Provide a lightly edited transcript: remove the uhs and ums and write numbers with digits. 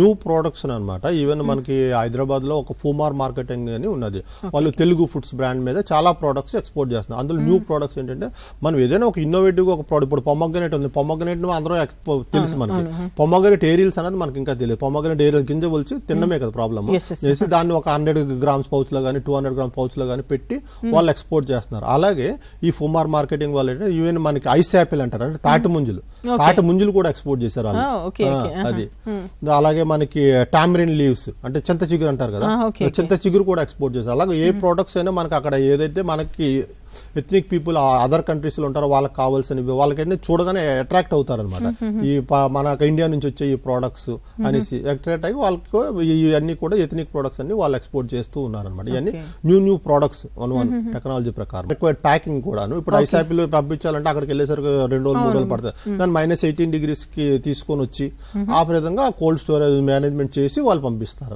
New production అనమాట. Even మనకి హైదరాబాద్ లో ఒక ఫూమార్ మార్కెటింగ్ అని ఉన్నది. వాళ్ళు తెలుగు ఫుడ్స్ బ్రాండ్ మీద చాలా ప్రొడక్ట్స్ ఎక్స్పోర్ట్ చేస్తున్నారు. అందులో న్యూ ప్రొడక్ట్స్ ఏంటంటే మనం ఏదైనా ఒక ఇన్నోవేటివ్ ఒక ప్రోడక్ట్, ఇప్పుడు పొమగ్రనేట్ ఉంది, పొమగ్రనేట్ అందరూ తెలుసు మనకి. పొమగ్రనేట్ ఏరియల్స్ అనేది మనకి ఇంకా తెలియదు. పొమగ్రనేట్ ఏరియల్ గింజ ఒలిచి తినడమే కదా ప్రాబ్లమ్. చేసి దాన్ని ఒక 100 grams పౌచ్ లో కానీ 200 grams పౌచ్ లో కానీ పెట్టి వాళ్ళు ఎక్స్పోర్ట్ చేస్తున్నారు. అలాగే ఈ ఫూమార్ మార్కెటింగ్ వాళ్ళు ఈవెన్ మనకి ఐస్ యాపిల్ అంటారు, అంటే తాటి ముంజులు కూడా ఎక్స్పోర్ట్ చేశారు వాళ్ళు. అది అలాగే మనకి టామరిన్ లీవ్స్ అంటే చింత చిగురు అంటారు కదా, చింత చిగురు కూడా ఎక్స్పోర్ట్ చేస్తారు. అలాగే ఏ ప్రొడక్ట్స్ అయినా మనకి అక్కడ ఏదైతే మనకి ఎథ్నిక్ పీపుల్ అదర్ కంట్రీస్ లో ఉంటారో వాళ్ళకి కావాల్సినవి వాళ్ళకైతే చూడగానే అట్రాక్ట్ అవుతారు అనమాట. ఈ మన ఇండియా నుంచి వచ్చే ఈ ప్రొడక్ట్స్ అనేసి అట్రాక్ట్ అయ్యి వాళ్ళకి ఇవన్నీ కూడా ఎథ్నిక్ ప్రొడక్ట్స్ అన్ని వాళ్ళు ఎక్స్పోర్ట్ చేస్తూ ఉన్నారు అనమాట. ఇవన్నీ న్యూ ప్రొడక్ట్స్ వన్ టెక్నాలజీ ప్రకారం. రిక్వైర్డ్ ప్యాకింగ్ కూడాను. ఇప్పుడు ఐస్ యాపిల్ పంపించాలంటే అక్కడికి వెళ్ళేసరికి 2 రోజులు 3 రోజులు పడుతుంది. దాన్ని -18 degrees కి తీసుకొని వచ్చి ఆ విధంగా కోల్డ్ స్టోరేజ్ మేనేజ్మెంట్ చేసి వాళ్ళు పంపిస్తారు.